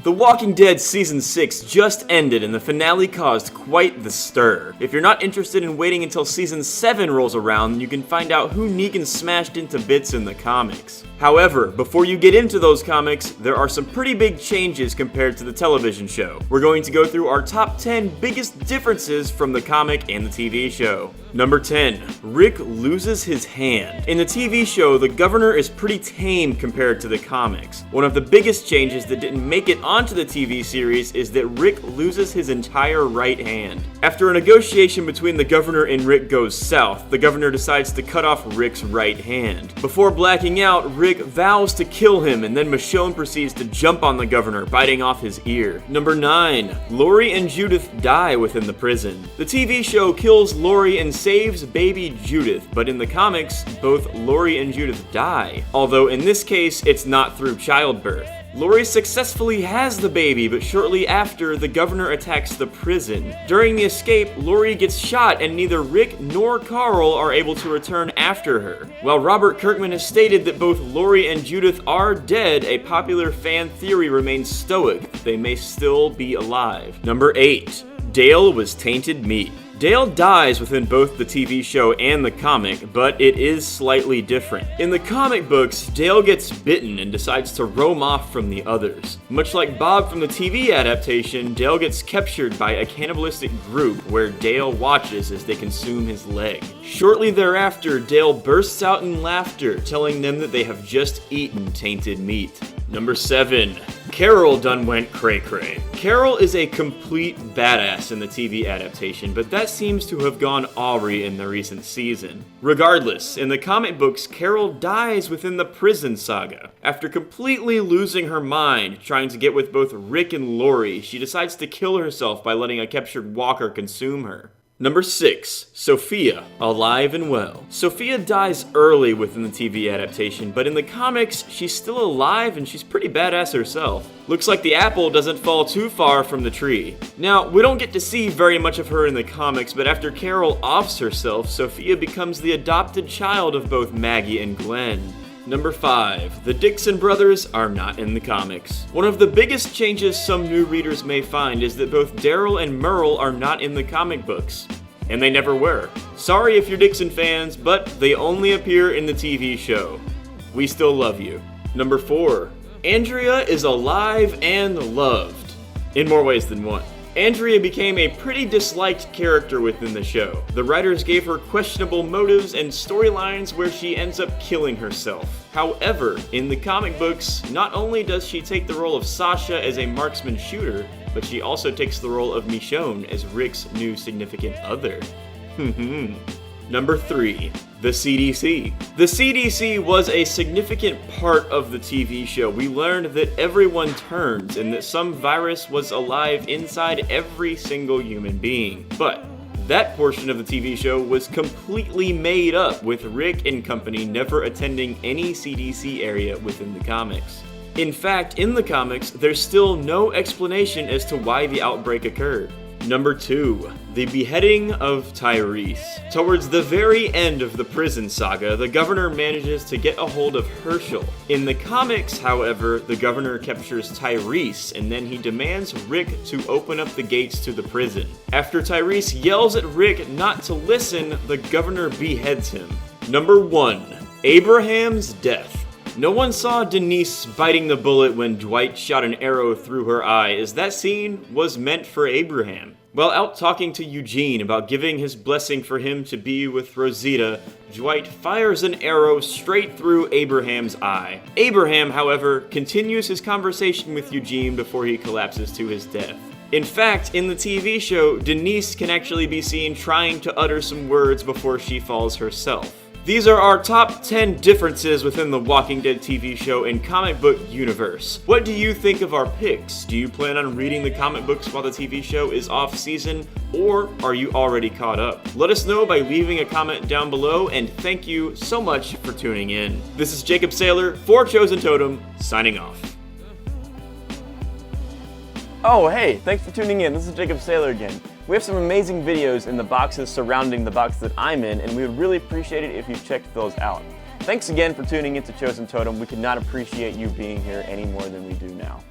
The Walking Dead Season 6 just ended and the finale caused quite the stir. If you're not interested in waiting until Season 7 rolls around, you can find out who Negan smashed into bits in the comics. However, before you get into those comics, there are some pretty big changes compared to the television show. We're going to go through our top 10 biggest differences from the comic and the TV show. Number 10. Rick loses his hand. In the TV show, the governor is pretty tame compared to the comics. One of the biggest changes that didn't make it onto the TV series is that Rick loses his entire right hand. After a negotiation between the governor and Rick goes south, the governor decides to cut off Rick's right hand. Before blacking out, Rick vows to kill him, and then Michonne proceeds to jump on the governor, biting off his ear. Number 9. Lori and Judith die within the prison. The TV show kills Lori and saves baby Judith, but in the comics, both Lori and Judith die. Although in this case, it's not through childbirth. Lori successfully has the baby, but shortly after, the governor attacks the prison. During the escape, Lori gets shot and neither Rick nor Carl are able to return after her. While Robert Kirkman has stated that both Lori and Judith are dead, a popular fan theory remains stoic. They may still be alive. Number 8. Dale was tainted meat. Dale dies within both the TV show and the comic, but it is slightly different. In the comic books, Dale gets bitten and decides to roam off from the others. Much like Bob from the TV adaptation, Dale gets captured by a cannibalistic group where Dale watches as they consume his leg. Shortly thereafter, Dale bursts out in laughter, telling them that they have just eaten tainted meat. Number 7. Carol done went cray-cray. Carol is a complete badass in the TV adaptation, but that seems to have gone awry in the recent season. Regardless, in the comic books, Carol dies within the prison saga. After completely losing her mind, trying to get with both Rick and Lori, she decides to kill herself by letting a captured walker consume her. Number 6. Sophia, alive and well. Sophia dies early within the TV adaptation, but in the comics, she's still alive and she's pretty badass herself. Looks like the apple doesn't fall too far from the tree. Now, we don't get to see very much of her in the comics, but after Carol offs herself, Sophia becomes the adopted child of both Maggie and Glenn. Number 5. The Dixon brothers are not in the comics. One of the biggest changes some new readers may find is that both Daryl and Merle are not in the comic books. And they never were. Sorry if you're Dixon fans, but they only appear in the TV show. We still love you. Number 4. Andrea is alive and loved. In more ways than one. Andrea became a pretty disliked character within the show. The writers gave her questionable motives and storylines where she ends up killing herself. However, in the comic books, not only does she take the role of Sasha as a marksman shooter, but she also takes the role of Michonne as Rick's new significant other. Number 3. The CDC. The CDC was a significant part of the TV show. We learned that everyone turns and that some virus was alive inside every single human being. But that portion of the TV show was completely made up, with Rick and company never attending any CDC area within the comics. In fact, in the comics, there's still no explanation as to why the outbreak occurred. Number 2. The beheading of Tyrese. Towards the very end of the prison saga, the governor manages to get a hold of Herschel. In the comics, however, the governor captures Tyrese and then he demands Rick to open up the gates to the prison. After Tyrese yells at Rick not to listen, the governor beheads him. Number 1. Abraham's death. No one saw Denise biting the bullet when Dwight shot an arrow through her eye, as that scene was meant for Abraham. While out talking to Eugene about giving his blessing for him to be with Rosita, Dwight fires an arrow straight through Abraham's eye. Abraham, however, continues his conversation with Eugene before he collapses to his death. In fact, in the TV show, Denise can actually be seen trying to utter some words before she falls herself. These are our top 10 differences within the Walking Dead TV show and comic book universe. What do you think of our picks? Do you plan on reading the comic books while the TV show is off season, or are you already caught up? Let us know by leaving a comment down below, and thank you so much for tuning in. This is Jacob Saylor for Chosen Totem, signing off. Oh, hey, thanks for tuning in. This is Jacob Saylor again. We have some amazing videos in the boxes surrounding the box that I'm in, and we would really appreciate it if you checked those out. Thanks again for tuning in to Chosen Totem. We could not appreciate you being here any more than we do now.